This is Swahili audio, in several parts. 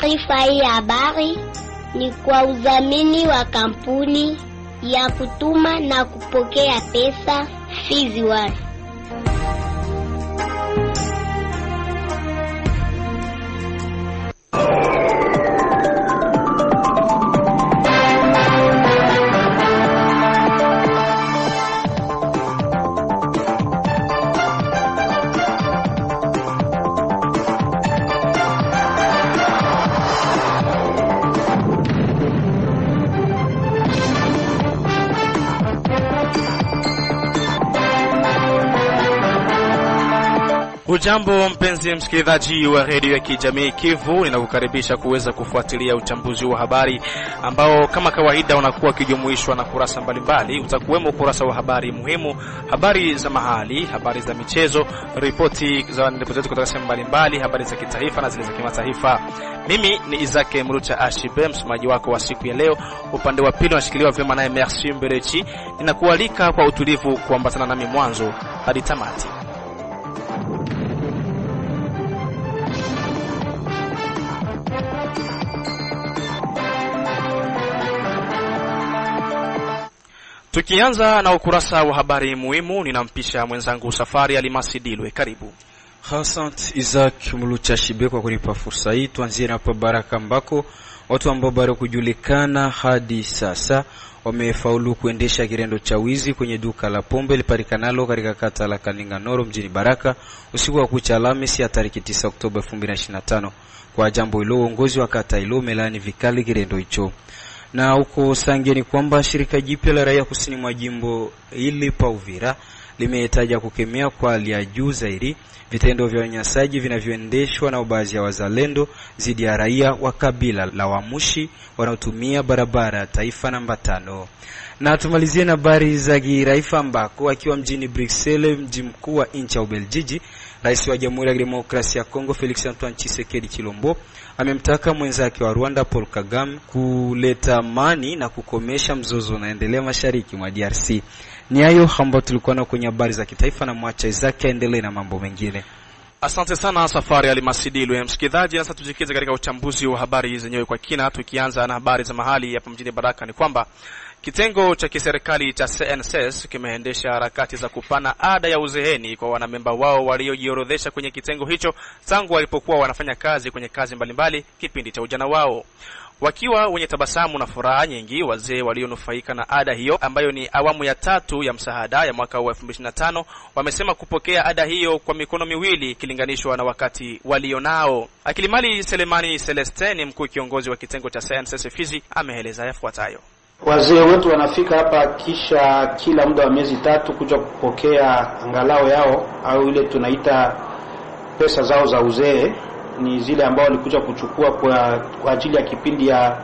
Taarifa hii habari ni kwa udhamini wa kampuni ya kutuma na kupokea pesa Fizi One. Ujambo mpenzi msikilizaji wa redio ya kijamii Kivu, ninakukaribisha kuweza kufuatilia uchambuzi wa habari ambao kama kawaida unakuwa kijumuishwa na kurasa mbalimbali. Utakuwemo kurasa wa habari muhimu, habari za mahali, habari za michezo, ripoti kutoka sehemu mbalimbali, habari za kitaifa na zile za kimataifa. Mimi ni Izake Mrucha Ashibe, msomaji wako wa siku ya leo. Upande wa pili unashikiliwa vyema naye Merci Mberechi. Ninakualika kwa utulivu kuambatana nami mwanzo hadi tamati. Tukianza na ukurasa wa habari muhimu, ninampisha mwenzangu Safari Alimasi Dilwe. Karibu. Asante Isaac Mulucha Shibe kwa kunipa fursa hii. Tuanzie hapa Baraka ambako watu ambao bado kujulikana hadi sasa wamefaulu kuendesha kirendo cha wizi kwenye duka la pombe liparikanalo katika kata la Kaninganoro mjini Baraka usiku wa kucha Alhamisi ya tarehe 9 Oktoba 2025. Kwa jambo hilo uongozi wa kata hilo melani vikali kirendo hicho. Na huko Sange ni kwamba shirika jipya la raia kusini mwa jimbo hili pa Uvira limetaja kukemea kwa hali ya juu zaidi vitendo vya unyanyasaji vinavyoendeshwa na baadhi ya wazalendo dhidi ya raia wa kabila la Wamushi wanaotumia barabara taifa namba 5. Na tumalizie na habari za kiraifa ambako akiwa mjini Bruxelles, mji mkuu wa nchi ya Ubelgiji, Rais wa Jamhuri ya Demokrasia ya Kongo Felix Antoine Tshisekedi Chilombo amemtaka mwenzake wa Rwanda Paul Kagame kuleta amani na kukomesha mzozo unaendelea mashariki mwa DRC. Ni hayo ambayo tulikuwa na kwenye habari za kitaifa, na mwacha Isaac aendelee na mambo mengine. Asante sana Safari Alimasidilu. Msikilizaji, sasa tujikize katika uchambuzi wa habari zenyewe kwa kina, tukianza na habari za mahali hapa mjini Baraka. Ni kwamba kitengo cha kiserikali cha CNSS kimeendesha harakati za kupana ada ya uzeheni kwa wanamemba wao waliojiorodhesha kwenye kitengo hicho tangu walipokuwa wanafanya kazi kwenye kazi mbalimbali kipindi cha ujana wao. Wakiwa wenye tabasamu na furaha nyingi, wazee walionufaika na ada hiyo ambayo ni awamu ya 3 ya msaada ya mwaka wa 2025 wamesema kupokea ada hiyo kwa mikono miwili kilinganishwa na wakati walionao. Akilimali Selemani Celestine, mkuu kiongozi wa kitengo cha CNSS Fizi, ameeleza yafuatayo. Wazee wetu wanafika hapa kisha kila muda wa miezi 3 kuja kupokea angalao yao au ile tunaita pesa zao za uzee. Ni zile ambao walikuja kuchukua kwa ajili ya kipindi ya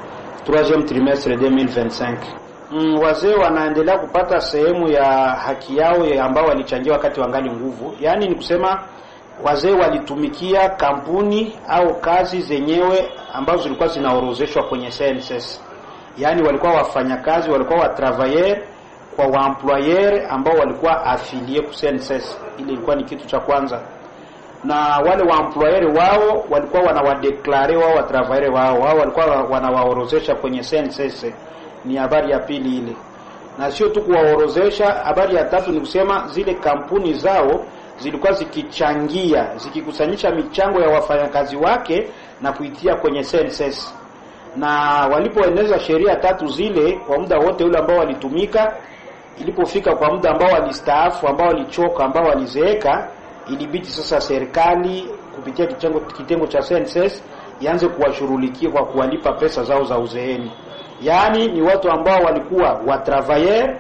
3e trimestre 2025. Wazee wanaendelea kupata sehemu ya haki yao ambao walichangia wakati wangali nguvu. Yaani ni kusema wazee walitumikia kampuni au kazi zenyewe ambazo zilikuwa zinaorozeshwa kwenye CNSS. Yaani walikuwa wafanyakazi, walikuwa wa travailleur kwa wa employeur ambao walikuwa affilié ku CNSS. Ile ilikuwa ni kitu cha kwanza. Na wale wa employer wao walikuwa wanawadeklare wao wa travailleur wao walikuwa wanawaorozesha kwenye CNSS. Ni habari ya pili ile. Na sio tu kuwaorozesha, habari ya tatu ni kusema zile kampuni zao zilikuwa zikichangia, zikikusanyisha michango ya wafanyakazi wake na kuitia kwenye CNSS. Na walipoeneza sheria 3 zile kwa muda wote ule ambao walitumika, ilipofika kwa muda ambao walistaafu, ambao walichoka, ambao walizeeka, ilibidi sasa serikali kupitia kitengo cha CNSS ianze kuwashughulikia kwa kuwalipa pesa zao za uzeeni. Yaani ni watu ambao walikuwa wa travailleur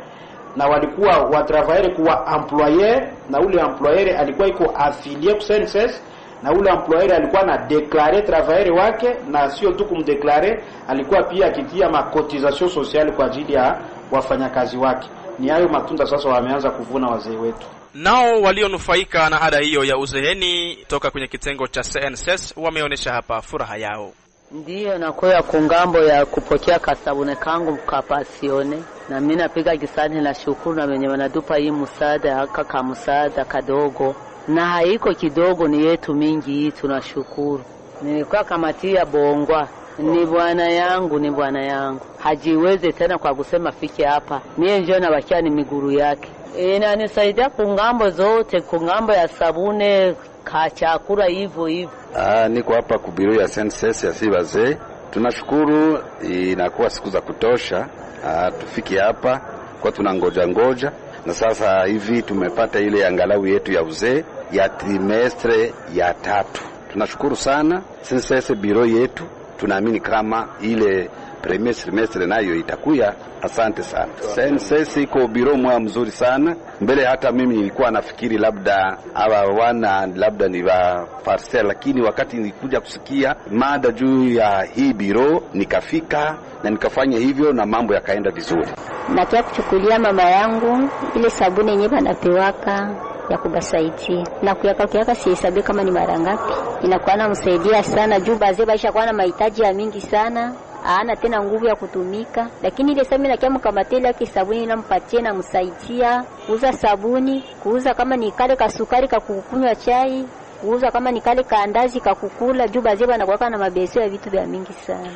na walikuwa wa travailleur kuwa employeur, na ule employeur alikuwa iko affilié ku CNSS, na ule employeur alikuwa na déclarer travailleur wake, na sio tu kumdéclarer, alikuwa pia akitia macotisation sociale kwa ajili ya wafanyakazi wake. Ni hayo matunda sasa wameanza kuvuna wazee wetu. Nao walionufaika na ada hiyo ya uzeheni toka kwenye kitengo cha CNSS wameonyesha hapa furaha yao. Ndiyo nakoya kungambo ya kupokea kasabune kangu kapasione, na mimi napiga kisani na shukuru na wenye wanadupa hii msaada haka kama msaada kadogo, na haiko kidogo, ni yetu mingi hii, tunashukuru. Nilikuwa kamati ya Bongwa. Ni bwana yangu. Hajiweze tena kwa kusema fike hapa. Mie njoo na bakia ni miguru yake. Inanisaidia kungambo zote, kungambo ya sabune, kachakura hivyo. Niko hapa kubiro ya SNCS ya Sibaze. Tunashukuru, inakuwa siku za kutosha tufike hapa kwa tunangoja na sasa hivi tumepata ile angalau yetu ya uzee ya trimestre ya 3. Tunashukuru sana SNCS biro yetu, tunaamini kama ile premier trimestre nayo itakuya. Asante sana. SNCS iko biro mwa mzuri sana. Mbele hata mimi nilikuwa nafikiri labda labda ni wa parcel, lakini wakati nilikuja kusikia mada juu ya hii biro nikafika na nikafanya hivyo na mambo yakaenda vizuri. Nataka kuchukulia mama yangu ile sabuni yenyewe anapewaka ya kubasaidia na kuyaka sihesabi kama ni mara ngapi. Inakuwa namsaidia sana juu bazee baisha kwa na mahitaji ya mingi sana. Ana tena nguvu ya kutumika, lakini ile sabuni na kiamu kamatela yake sabuni nampatie na msaidia kuuza sabuni, kuuza kama ni kale kasukari kakukunywa chai, kuuza kama ni kale kaandazi kakukula juu bazee banakuwa na mabesio ya vitu vya mingi sana.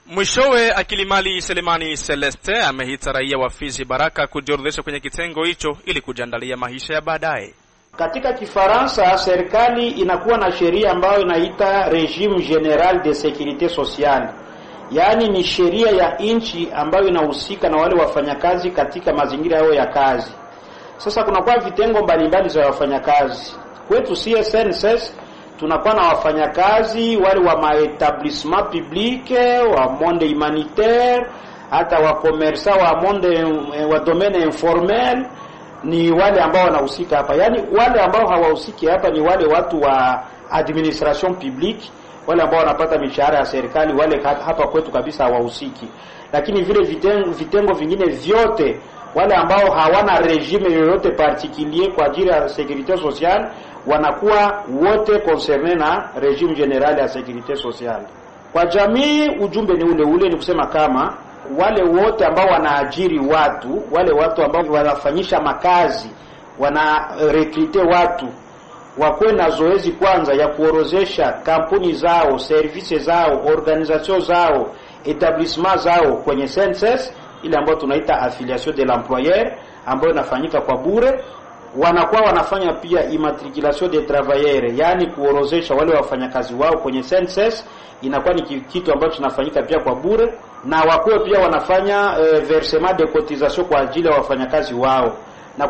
Mwishowe Akilimali Selemani Celeste amehita raia wa Fizi Baraka kujiorodhesha kwenye kitengo hicho ili kujiandalia maisha ya baadaye. Katika Kifaransa serikali inakuwa na sheria ambayo inaita Regime General de Sécurité Sociale. Yaani ni sheria ya nchi ambayo inahusika na wale wafanyakazi katika mazingira yao ya kazi. Sasa kuna kwa vitengo mbalimbali za wafanyakazi. Kwetu SNCS tunakuwa na wafanyakazi wale wa maetablissement public, wa monde humanitaire, hata wa commerçant wa monde wa domaine informel, ni wale ambao wanahusika hapa. Yaani wale ambao hawahusiki hapa ni wale watu wa administration publique, wale ambao wanapata mishahara ya serikali, wale hapa kwetu kabisa hawahusiki. Lakini vile vitengo vingine vyote, wale ambao hawana regime yoyote particulier kwa ajili ya sécurité sociale, wanakuwa wote concernés na regime general ya sécurité sociale. Kwa jamii ujumbe ni ule ni kusema kama wale wote ambao wanaajiri watu, wale watu ambao wanafanyisha makazi, wana recruiter watu, wakuwe na zoezi kwanza ya kuorozesha kampuni zao, services zao, organisation zao, etablissement zao kwenye SNCS ile ambayo tunaita affiliation de l'employeur, ambayo inafanyika kwa bure. Wanakuwa wanafanya pia immatriculation des travailleurs, yani kuorozesha wale wafanyakazi wao kwenye SNCS, inakuwa ni kitu ambacho kinafanyika pia kwa bure. Na wakuwe pia wanafanya versement de cotisation kwa ajili ya wafanyakazi wao. Na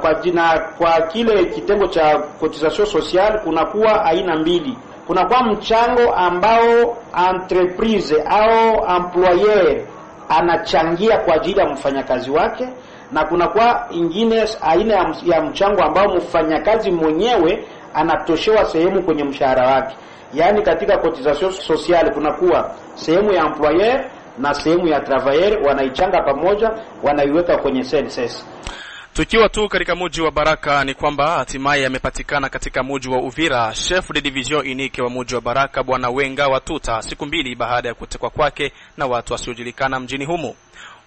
kwa kile kitengo cha cotisation sociale kunakuwa aina mbili. Kunakuwa mchango ambao entreprise au employeur anachangia kwa ajili ya mfanyakazi wake, na kunakuwa ingine aina ya mchango ambao mfanyakazi mwenyewe anatoshewa sehemu kwenye mshahara wake. Yaani katika cotisation sociale kunakuwa sehemu ya employeur na sehemu ya travailleur, wanaichanga pamoja, wanaiweka kwenye SNCS. Tukiwa tu katika mji wa Baraka ni kwamba hatimaye amepatikana katika mji wa Uvira chef de division unique wa mji wa Baraka Bwana Wenga Watuta, siku mbili baada ya kutekwa kwake na watu wasiojulikana mjini humo.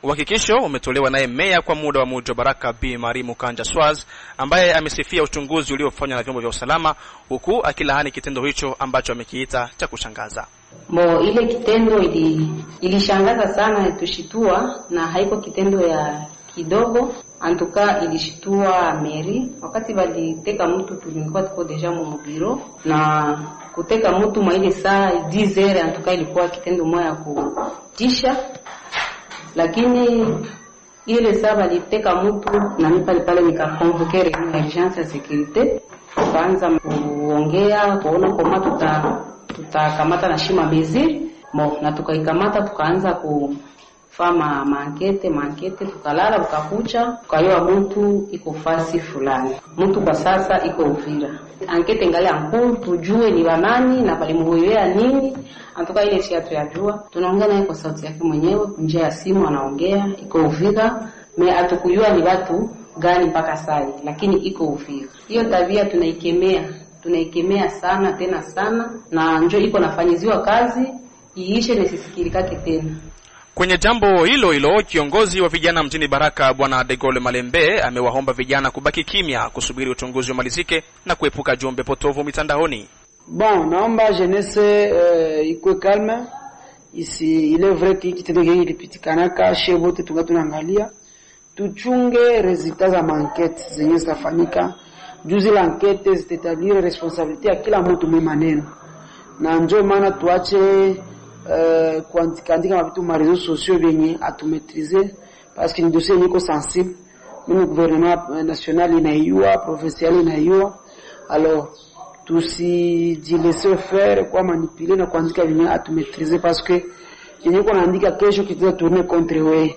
Uhakikisho umetolewa naye meya kwa muda wa mji wa Baraka Bi Marimu Kanja Swaz, ambaye amesifia uchunguzi uliofanywa na vyombo vya usalama, huku akilaani kitendo hicho ambacho amekiita cha kushangaza. Ile kitendo ilishangaza sana, itushitua, na haiko kitendo ya kidogo. Antuka ilishitua meri. Wakati waliteka mtu tulikuwa tuko deja mu biro, na kuteka mtu maile saa 10h, antuka ilikuwa kitendo moja kutisha. Lakini ile saa waliteka mtu, na mimi pale nikakonvoke reunion ya urgence ya sécurité, kwanza kuongea kuona kama tutakamata na shima bezir na tukaikamata, tukaanza kufanya mankete, tukalala tukakucha, tukayoa mtu iko fasi fulani. Mtu kwa sasa iko Uvira. Ankete ngali ankuru tujue ni wanani na palimuhoyea nini. Antoka ile si atujua. Tunaongea naye kwa sauti yake mwenyewe, nje ya simu anaongea, iko Uvira. Atukujua ni watu gani mpaka sai, lakini iko Uvira. Hiyo tabia tunaikemea sana tena sana, na njoo iko nafanyiziwa kazi iishe nisisikirikake tena. Kwenye jambo hilo kiongozi wa vijana mjini Baraka Bwana Degole Malembe amewaomba vijana kubaki kimya kusubiri uchunguzi umalizike na kuepuka jumbe potovu mitandaoni. Bon, naomba jeunesse ikuwe calme. Isi ile vrai kitendo hiki kilipitikanaka shebote tungatunangalia. Tuchunge resultats za enquête zenye zitafanyika. Juzi la enquête zitatablir responsabilité ya kila mtu mwe maneno. Na njoo maana tuache kuandika vitu ma réseaux sociaux vyenye atumetrize parce que ni dossier niko sensible. Mimi gouvernement national inaiua, provincial inaiua. Alors tusijilaisser faire kwa manipuler na kuandika vyenye atumetrize parce que yenye kwa naandika kesho kitaweza tourner contre wewe.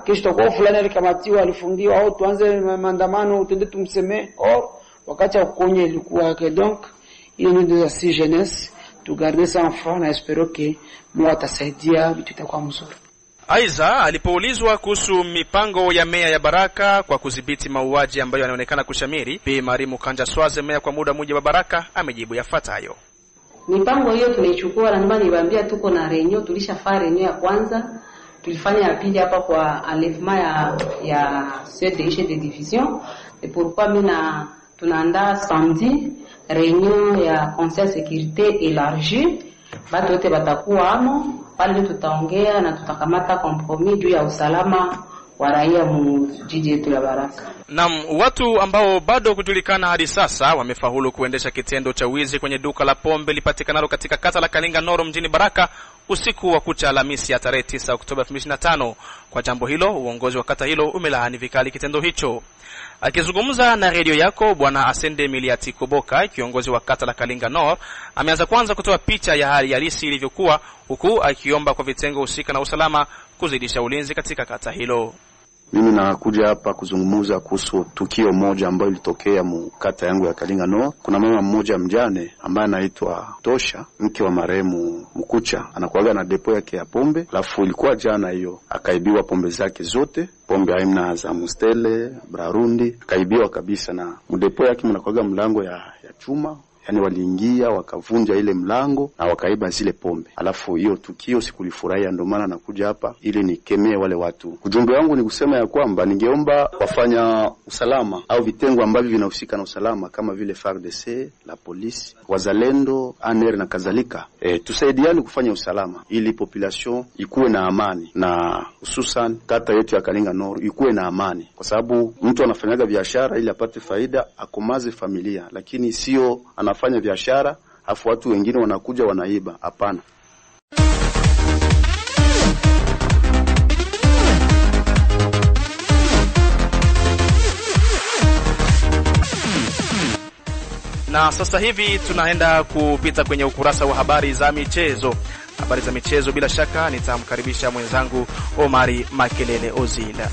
Kesho tutakuwa fulani alikamatiwa alifungiwa au tuanze maandamano utende tumsemee au wakati ukonye ilikuwa yake. Donc il nous dit si jeunesse tu garder ça enfant na espero que Mungu atasaidia vitu itakuwa mzuri. Aiza alipoulizwa kuhusu mipango ya meya ya Baraka kwa kudhibiti mauaji ambayo yanaonekana kushamiri, Bi Marimu Kanja Swaze, meya kwa muda mmoja wa Baraka, amejibu yafuatayo. Mipango hiyo tunaichukua na ndio niwaambia tuko na reunion, tulishafanya reunion ya kwanza, tulifanya ya pili hapa kwa enlèvement ya chef de division et pourquoi mina tunaandaa samedi reunion ya conseil sécurité élargie. Watu wote watakuwa amo pale, tutaongea na tutakamata compromis juu ya usalama wa raia mu jiji letu la Baraka. Watu ambao bado kujulikana hadi sasa wamefaulu kuendesha kitendo cha wizi kwenye duka la pombe lipatikanalo katika kata la Kalinga Noro mjini Baraka usiku wa kucha Alhamisi ya tarehe 9 Oktoba 2025. Kwa jambo hilo, uongozi wa kata hilo umelaani vikali kitendo hicho. Akizungumza na redio yako, Bwana Asende Miliati Koboka, kiongozi wa kata la Kalinga Noro, ameanza kwanza kutoa picha ya hali halisi ilivyokuwa, huku akiomba kwa vitengo husika na usalama kuzidisha ulinzi katika kata hilo. Mimi nakuja hapa kuzungumza kuhusu tukio moja ambalo lilitokea mkata yangu ya Kalinga Nord. Kuna mama mmoja mjane ambaye anaitwa Tosha, mke wa marehemu Mkucha, anakuaga na depo yake ya pombe. Alafu ilikuwa jana hiyo akaibiwa pombe zake zote, pombe aina za Mustele, Brarundi, akaibiwa kabisa, na mdepo yake mnakuaga mlango ya chuma. Yani waliingia wakavunja ile mlango na wakaiba zile pombe. Alafu hiyo tukio sikulifurahia, ndio maana nakuja hapa ili nikemee wale watu. Ujumbe wangu ni kusema ya kwamba ningeomba wafanya usalama au vitengo ambavyo vinahusika na usalama kama vile FARDC, la polisi, wazalendo, ANR na kadhalika, tusaidiane kufanya usalama ili population ikuwe na amani, na hususan kata yetu ya Kalinga Nord ikuwe na amani, kwa sababu mtu anafanyaga biashara ili apate faida, akomaze familia, lakini sio anafanya biashara afu watu wengine wanakuja wanaiba. Hapana. Na sasa hivi tunaenda kupita kwenye ukurasa wa habari za michezo. Habari za michezo bila shaka nitamkaribisha mwenzangu Omari Makelele Ozila.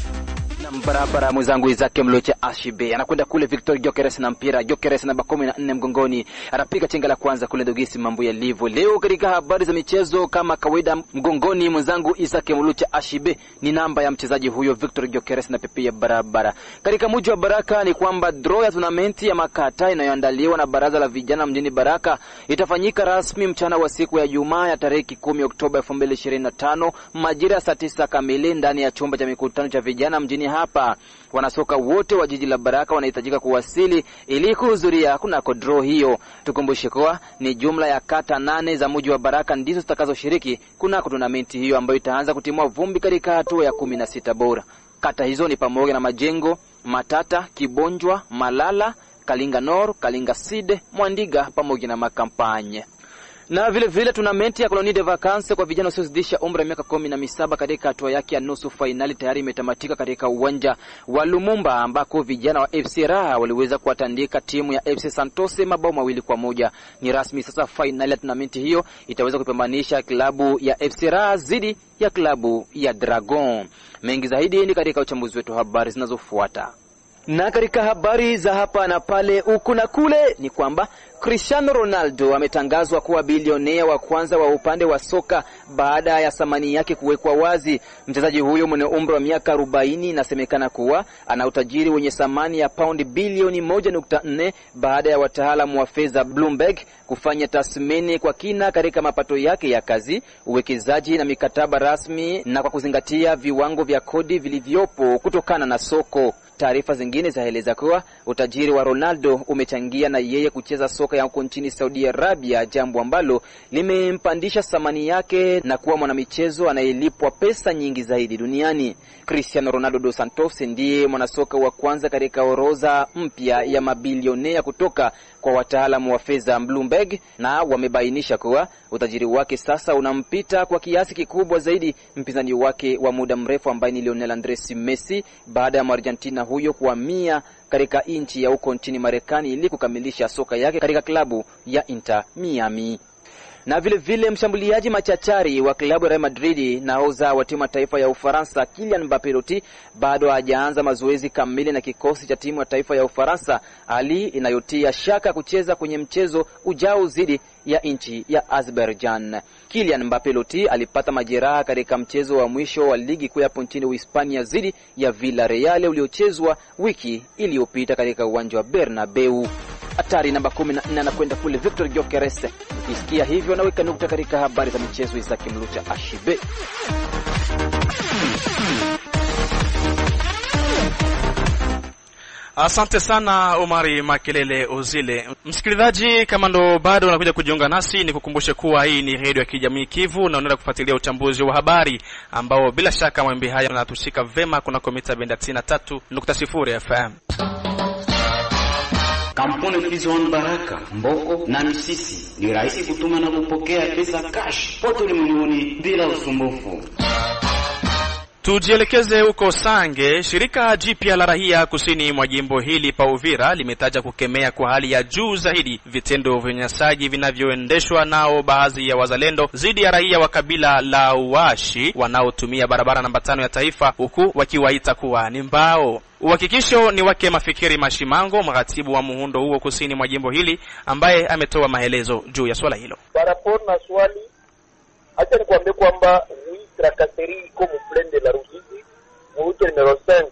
Barabara mwenzangu Isaac Mlocha Ashibe anakwenda kule Victor Gyokeres na mpira. Gyokeres namba 14 mgongoni, anapiga chenga la kwanza kule Dogisi. Mambo ya livo leo katika habari za michezo kama kawaida, mgongoni mwenzangu Isaac Mlocha Ashibe ni namba ya mchezaji huyo Victor Gyokeres na pepe ya barabara. Katika mji wa Baraka ni kwamba draw ya tournament ya makata inayoandaliwa na baraza la vijana mjini Baraka itafanyika rasmi mchana wa siku ya Jumaa ya tarehe 10 Oktoba 2025 majira saa 9 kamili ndani ya chumba cha mikutano cha vijana mjini hapa. Wanasoka wote wa jiji la Baraka wanahitajika kuwasili ili kuhudhuria kunako draw hiyo. Tukumbushe kwa ni jumla ya kata 8 za mji wa Baraka ndizo zitakazoshiriki kunako tournament hiyo ambayo itaanza kutimua vumbi katika hatua ya 16 bora. Kata hizo ni pamoja na Majengo, Matata, Kibonjwa, Malala, Kalinga Nord, Kalinga Sud, Mwandiga pamoja na Makampanye. Na vile tournament ya Colonie de Vacances kwa vijana wasiozidisha umri wa miaka 17 katika hatua yake ya nusu finali tayari imetamatika katika uwanja wa Lumumba, ambako vijana wa FC Raha waliweza kuwatandika timu ya FC Santos mabao 2-1. Ni rasmi sasa finali ya tournament hiyo itaweza kupambanisha klabu ya FC Raha dhidi ya klabu ya Dragon. Mengi zaidi ni katika uchambuzi wetu habari zinazofuata. Na katika habari za hapa na pale huku na kule ni kwamba Cristiano Ronaldo ametangazwa kuwa bilionea wa kwanza wa upande wa soka baada ya thamani yake kuwekwa wazi. Mchezaji huyo mwenye umri wa miaka 40 inasemekana kuwa ana utajiri wenye thamani ya paundi bilioni 1.4 baada ya wataalamu wa fedha Bloomberg kufanya tathmini kwa kina katika mapato yake ya kazi, uwekezaji na mikataba rasmi, na kwa kuzingatia viwango vya kodi vilivyopo kutokana na soko. Taarifa zingine zaeleza kuwa utajiri wa Ronaldo umechangia na yeye kucheza soka ya huko nchini Saudi Arabia, jambo ambalo limempandisha thamani yake na kuwa mwanamichezo anayelipwa pesa nyingi zaidi duniani. Cristiano Ronaldo dos Santos ndiye mwanasoka wa kwanza katika orodha mpya ya mabilionea kutoka kwa wataalamu wa fedha Bloomberg, na wamebainisha kuwa utajiri wake sasa unampita kwa kiasi kikubwa zaidi mpinzani wake wa muda mrefu ambaye ni Lionel Andres Messi, baada ya Argentina huyo kuhamia katika nchi ya huko nchini Marekani ili kukamilisha soka yake katika klabu ya Inter Miami. Na vile mshambuliaji machachari wa klabu ya Real Madrid na nahodha wa timu ya taifa ya Ufaransa Kylian Mbappé bado hajaanza mazoezi kamili na kikosi cha timu ya taifa ya Ufaransa, hali inayotia shaka kucheza kwenye mchezo ujao dhidi ya nchi ya Azerbaijan. Kylian Mbappé alipata majeraha katika mchezo wa mwisho wa ligi kuu hapo nchini Uhispania dhidi ya Villarreal uliochezwa wiki iliyopita katika uwanja wa Bernabeu. Hatari namba 14 anakwenda kule Victor Gyökeres. Ukisikia hivyo naweka nukta katika habari za michezo za Kimlucha Ashibe. Asante sana Omari Makelele Ozile. Msikilizaji, kama ndo bado unakuja kujiunga nasi, ni kukumbushe kuwa hii ni Radio ya Kijamii Kivu na unaenda kufuatilia uchambuzi wa habari ambao bila shaka mwimbi haya yanatushika vema kuna komita benda 93.0 FM. Kampuni Fizon Baraka, Mboko na Misisi ni rahisi kutuma na kupokea pesa cash pote ulimwenguni bila usumbufu. Tujielekeze huko Sange. Shirika jipya la raia kusini mwa jimbo hili pa Uvira limetaja kukemea kwa hali ya juu zaidi vitendo vya unyanyasaji vinavyoendeshwa nao baadhi ya wazalendo dhidi ya raia wa kabila la Washi wanaotumia barabara namba 5 ya taifa, huku wakiwaita kuwa ni mbao. Uhakikisho ni wake Mafikiri Mashimango, mratibu wa muundo huo kusini mwa jimbo hili, ambaye ametoa maelezo juu ya swala hilo. Parapor na swali, acha nikwambie kwamba tracasserie iko mplende la Ruzizi, route numero 5.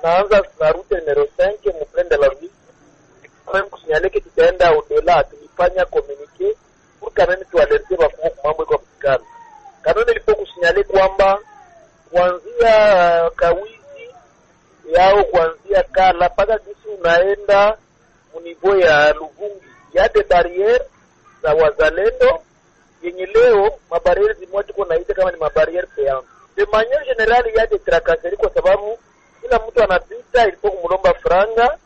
Naanza na route numero 5 mplende la Ruzizi. Kama kusinyaleke tutaenda au-delà, tulifanya communiqué pour quand même tualerte wakubwa mambo iko fikana. Kanuni ilipo kusinyale kwamba kuanzia Kawizi yao kuanzia Kala mpaka kisi unaenda munivo ya Luvungi ya de barriere za wazalendo yenye leo mabariere zimwa tuko naita kama ni mabariere pean. De manière générale ya de tracasserie kwa sababu kila mtu anapita ilipo kumlomba franga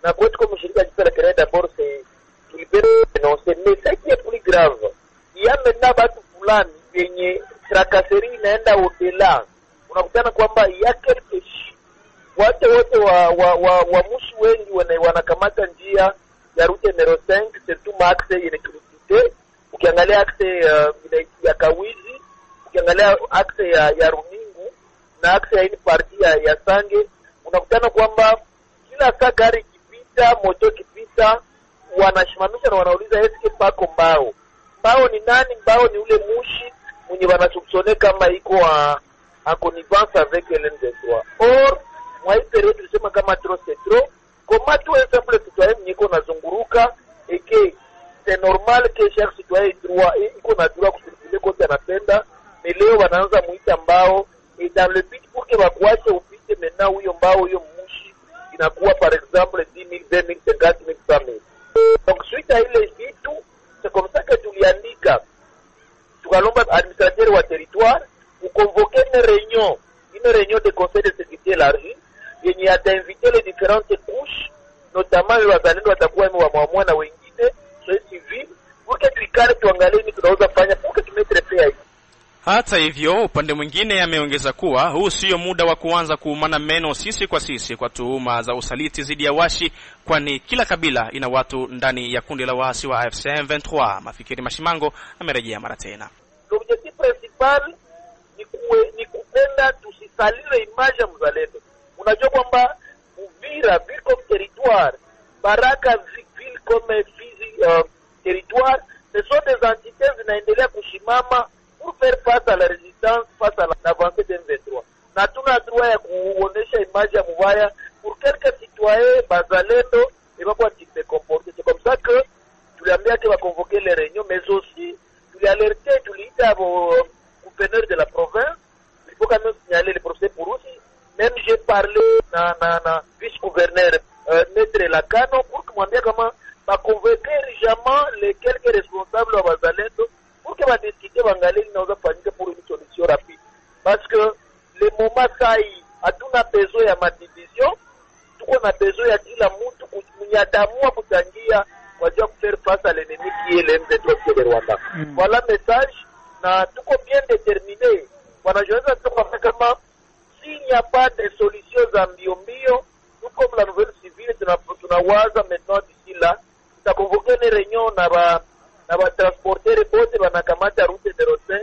na kwetu kwa mshirika jipya la Canada d'abord c'est tulibere dénoncer, mais ce qui est plus grave il y a maintenant batu fulani yenye tracasserie inaenda au-delà. Unakutana kwamba ya quelque watu wote wa mushi wengi wanakamata njia ya route numero 5 surtout maxe yenye kilomita. Ukiangalia axe ya Kawizi, ukiangalia axe ya Runingu na axe ya ini parti ya Sange, unakutana kwamba kila saa gari kipita, moto kipita, wanashimamisha na wanauliza eske pako mbao. Mbao ni nani? Mbao ni ule mushi mwenye wanasubsone kama iko en connivence avec l'N23. Or, moi période tulisema kama trop c'est trop, comment tout un simple citoyen niko nazunguruka et que c'est normal que chaque citoyen droit iko na droit kusikiliza kote anapenda, mais leo wanaanza muita mbao et dans le but pour que wakuache upite maintenant huyo mbao huyo mushi inakuwa par exemple 10,000, 20,000, 50,000, 100,000. Donc suite à ile vitu, c'est comme ça que tuliandika tukalomba administrateur wa territoire convoquer une réunion de conseil de sécurité élargie yenye atainviter les différentes couches, notamment les wazalendo watakuwa wamwamua na wengine civil, pour que tuikare tuangalie ni tunaweza fanya pour que tumetre fair. Hata hivyo, upande mwingine ameongeza kuwa huu sio muda wa kuanza kuumana meno sisi kwa tuhuma za usaliti dhidi ya Washi, kwani kila kabila ina watu ndani ya kundi la waasi wa AFC M23. Mafikiri Mashimango amerejea mara tena. L'objectif principal ni kupenda tusisalire image ya mzalendo. Unajua kwamba Uvira ville comme territoire, Baraka ville comme territoire, ce sont des entités zinaendelea kushimama pour faire face à la résistance, face à l'avancée d'M23. Na tuna droit ya kuonesha image ya mubaya pour quelques citoyens bazalendo et pas se comporter. C'est comme ça que tuliambia que va convoquer les réunions, mais aussi tulialerter, tuliita gouverneur de la province, il faut quand même signaler le procès Pouroussi, Même j'ai parlé na vice-gouverneur Maître Lacano pour kumwambia kama bakonvoke urgemment les quelques responsables wa Wazalendo pour que badiscute bangalie inaweza fanyika pour une solution rapide, parce que le moment sai hatuna besoin ya madivision, tuko na besoin ya kila mtu kunyadamua kuchangia kwa ajili ya kufaire face à l'ennemi qui est l'M23 de Rwanda. Voilà message, na tuko bien déterminé. Wanajua tuko kama s'il n'y a pas de solution za mbio, nous comme la nouvelle civile tunawaza maintenant d'ici là ta convoquer une réunion na ba transporter bote banakamata route de Rotin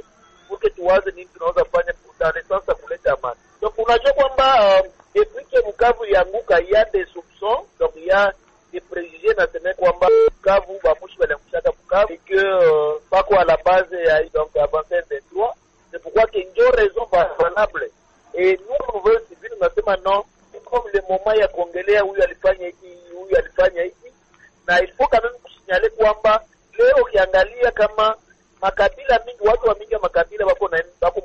pour que tuwaze nini tunaweza fanya dans le sens ya kuleta amani. Donc unajua kwamba depuis que Bukavu yanguka il y a des soupçons, donc il y a des préjugés na sema kwamba Bukavu bamushi balimshaka Bukavu et que bako à la base ya donc avancer 23. C'est pourquoi qu'il y a une raison valable. Et nous nouvelle civile tunasema non, comme le moment ya kuongelea huyu alifanya hiki na il faut quand même kusignaler kwamba leo ukiangalia kama makabila mingi, watu wa mingi makabila wako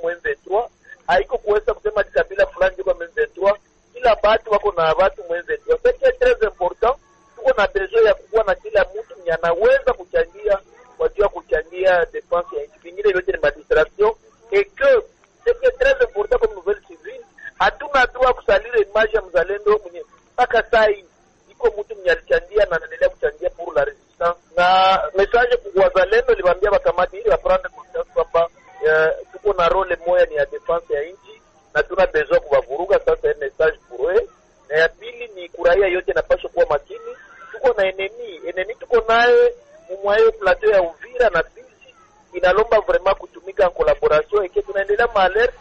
mu M23, haiko kuweza kusema kabila fulani ndio mu M23, kila watu wako na watu mu M23. C'est très important, tuko na besoin ya kuwa na kila mtu mwenye anaweza kuchangia kwa ajili ya kuchangia defense ya nchi, vingine yote ni administration, et que c'est très important comme nouvelle civile, hatuna droit kusalire image ya mzalendo mwenye mpaka sai iko mtu mwenye alichangia na anaendelea kuchangia pour la resistance. Na message kwa wazalendo liwaambia bakamati ili waprendre conscience kwamba tuko na role moja ni ya defense ya nchi na tuna besoin kuwavuruga. Sasa ni message pour eux. Na ya pili ni kuraia yote napaswa kuwa makini, tuko na enemy tuko naye mwayo plateau ya Uvira na Fizi, inalomba vraiment kutumika en collaboration et que tunaendelea malere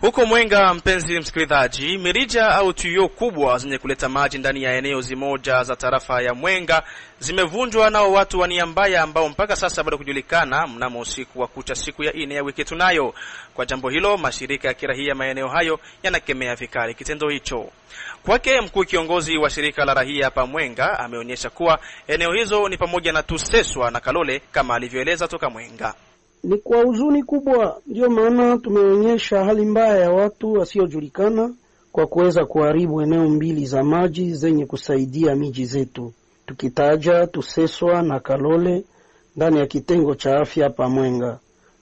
huko Mwenga. Mpenzi msikilizaji, mirija au tuyo kubwa zenye kuleta maji ndani ya eneo zimoja za tarafa ya Mwenga zimevunjwa nao watu wa nia mbaya ambao mpaka sasa bado kujulikana mnamo usiku wa kucha siku ya 4 ya wiki tunayo. Kwa jambo hilo, mashirika ya kirahia maeneo hayo yanakemea vikali kitendo hicho. Kwake mkuu kiongozi wa shirika la rahia hapa Mwenga ameonyesha kuwa eneo hizo ni pamoja na Tuseswa na Kalole kama alivyoeleza toka Mwenga. Ni kwa huzuni kubwa ndio maana tumeonyesha hali mbaya ya watu wasiojulikana kwa kuweza kuharibu eneo mbili za maji zenye kusaidia miji zetu, tukitaja Tuseswa na Kalole ndani ya kitengo cha afya hapa Mwenga.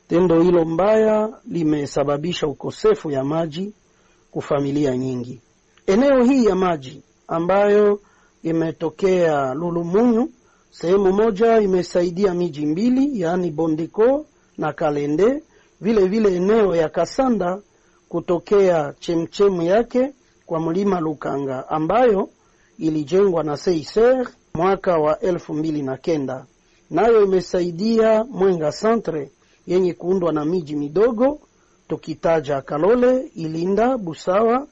Tendo hilo mbaya limesababisha ukosefu ya maji kwa familia nyingi. Eneo hii ya maji ambayo imetokea Lulumunyu, sehemu moja imesaidia miji mbili, yani Bondeko na Kalende, vile eneo ya Kasanda kutokea chemchemu yake kwa mlima Lukanga ambayo ilijengwa na CICR mwaka wa 2009. Nayo imesaidia Mwenga Centre yenye kuundwa na miji midogo, tukitaja Kalole, Ilinda, Busawa,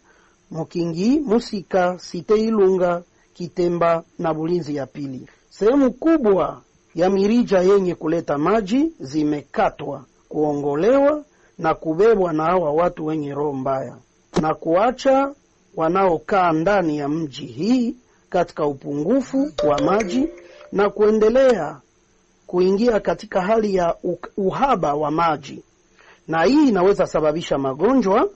Mukingi, Musika, Site Ilunga, Kitemba na Bulinzi ya pili. Sehemu kubwa ya mirija yenye kuleta maji zimekatwa, kuongolewa na kubebwa na hawa watu wenye roho mbaya na kuacha wanaokaa ndani ya mji hii katika upungufu wa maji na kuendelea kuingia katika hali ya uhaba wa maji, na hii inaweza sababisha magonjwa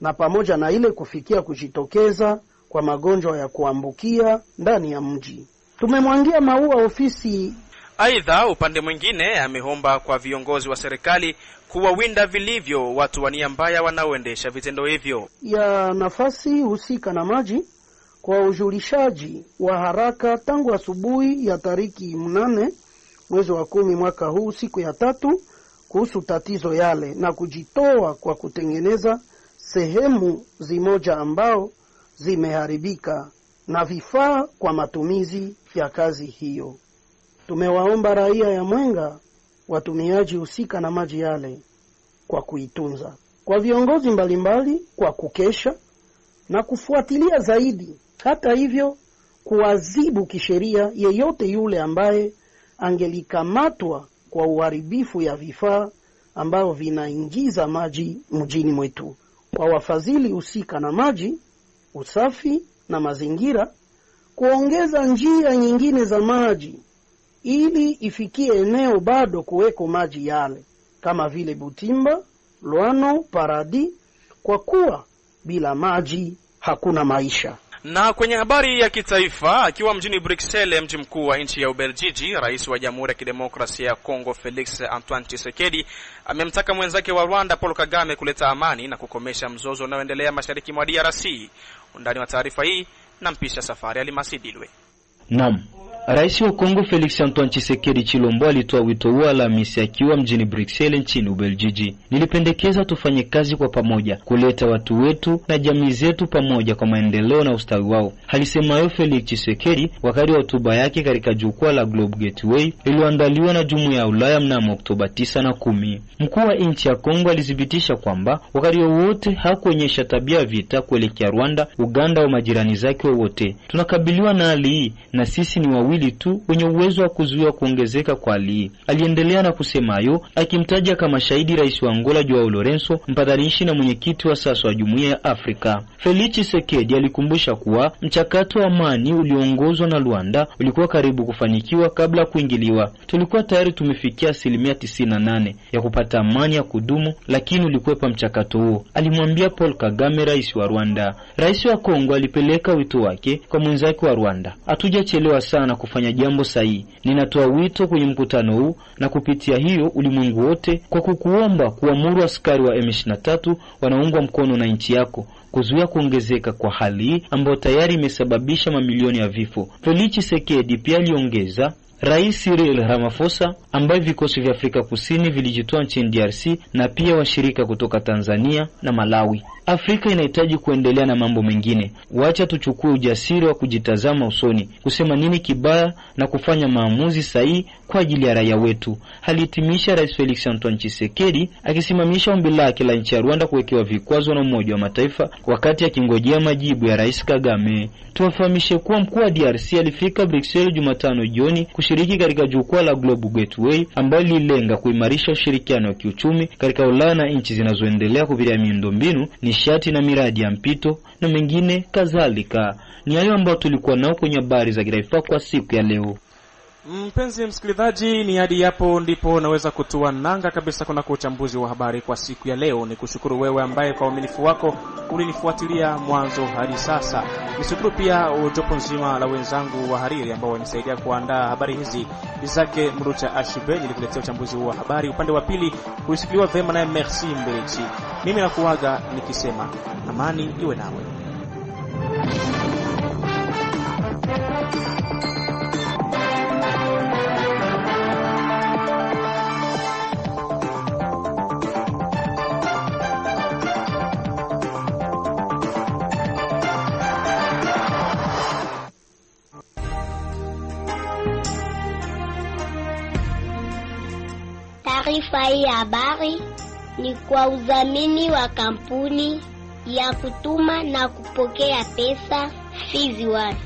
na pamoja na ile kufikia kujitokeza kwa magonjwa ya kuambukia ndani ya mji. Tumemwangia maua ofisi. Aidha, upande mwingine ameomba kwa viongozi wa serikali kuwawinda vilivyo watu wa nia mbaya wanaoendesha vitendo hivyo. Ya nafasi husika na maji kwa ujulishaji wa haraka tangu asubuhi ya tariki 8 mwezi wa 10 mwaka huu siku ya 3 kuhusu tatizo yale na kujitoa kwa kutengeneza sehemu zimoja ambao zimeharibika na vifaa kwa matumizi ya kazi hiyo. Tumewaomba raia ya Mwenga watumiaji husika na maji yale kwa kuitunza, kwa viongozi mbalimbali kwa kukesha na kufuatilia zaidi, hata hivyo kuadhibu kisheria yeyote yule ambaye angelikamatwa kwa uharibifu ya vifaa ambao vinaingiza maji mjini mwetu. Kwa wafadhili husika na maji, usafi na mazingira, kuongeza njia nyingine za maji ili ifikie eneo bado kuweko maji yale kama vile Butimba, Lwano, Paradi, kwa kuwa bila maji hakuna maisha. Na kwenye habari ya kitaifa, akiwa mjini Bruxelles, mji mkuu wa nchi ya Ubelgiji, rais wa Jamhuri ya Kidemokrasia ya Kongo Felix Antoine Tshisekedi amemtaka mwenzake wa Rwanda Paul Kagame kuleta amani na kukomesha mzozo unaoendelea mashariki mwa DRC. Undani wa taarifa hii na mpisha Safari Alimasidilwe. Naam. Rais wa Kongo Felix Antoine Tshisekedi Chilombo alitoa wito huo Alhamisi akiwa mjini Bruxelles nchini Ubelgiji. Nilipendekeza tufanye kazi kwa pamoja kuleta watu wetu na jamii zetu pamoja kwa maendeleo na ustawi wao. Alisema hayo Felix Tshisekedi wakati wa hotuba yake katika jukwaa la Globe Gateway lililoandaliwa na Jumuiya ya Ulaya mnamo Oktoba 9 na 10. Mkuu wa nchi ya Kongo alithibitisha kwamba wakati wote hakuonyesha tabia ya vita kuelekea Rwanda, Uganda au majirani zake wote. Tunakabiliwa na hali hii na sisi ni wawili tu wenye uwezo wa kuzuia kuongezeka kwa hali hii. Aliendelea na kusema hayo akimtaja kama shahidi rais wa Angola Joao Lourenço, mpatanishi na mwenyekiti wa sasa wa Jumuiya ya Afrika. Felix Tshisekedi alikumbusha kuwa mchakato wa amani ulioongozwa na Rwanda ulikuwa karibu kufanikiwa kabla kuingiliwa. Tulikuwa tayari tumefikia 98% ya kupata amani ya kudumu, lakini ulikwepa mchakato huo, alimwambia Paul Kagame, rais wa Rwanda. Rais wa Kongo alipeleka wito wake kwa mwenzake wa Rwanda. Hatujachelewa sana kufanya jambo sahihi. Ninatoa wito kwenye mkutano huu na kupitia hiyo ulimwengu wote kwa kukuomba kuamuru askari wa M23 wanaungwa mkono na nchi yako kuzuia kuongezeka kwa hali hii ambayo tayari imesababisha mamilioni ya vifo. Felix Tshisekedi pia aliongeza Rais Cyril Ramaphosa ambaye vikosi vya Afrika Kusini vilijitoa nchini DRC na pia washirika kutoka Tanzania na Malawi. Afrika inahitaji kuendelea na mambo mengine. Wacha tuchukue ujasiri wa kujitazama usoni, kusema nini kibaya na kufanya maamuzi sahihi kwa ajili ya raia wetu. Halitimisha Rais Felix Antoine Tshisekedi akisimamisha ombi lake la nchi ya Rwanda kuwekewa vikwazo na Umoja wa Mataifa wakati akingojea majibu ya Rais Kagame. Tuwafahamishe kuwa mkuu wa DRC alifika Bruxelles Jumatano jioni kushiriki katika jukwaa la Global Gateway ambalo lilenga kuimarisha ushirikiano wa kiuchumi katika Ulaya na nchi zinazoendelea kupitia miundombinu, nishati na miradi ya mpito na mengine kadhalika. Ni hayo ambayo tulikuwa nao kwenye habari za kitaifa kwa siku ya leo. Mpenzi msikilizaji, ni hadi hapo ndipo naweza kutua nanga kabisa kuna uchambuzi wa habari kwa siku ya leo. Ni kushukuru wewe ambaye kwa uaminifu wako ulinifuatilia mwanzo hadi sasa. Nishukuru pia jopo nzima la wenzangu wa hariri ambao wanisaidia kuandaa habari hizi. Izake Mrucha Ashibe nilikuletea uchambuzi wa habari. Upande wa pili kusikiliwa vema na Merci Mbelechi. Mimi nakuaga nikisema amani iwe nawe. Taarifa hii ya habari ni kwa udhamini wa kampuni ya kutuma na kupokea pesa Fizi One.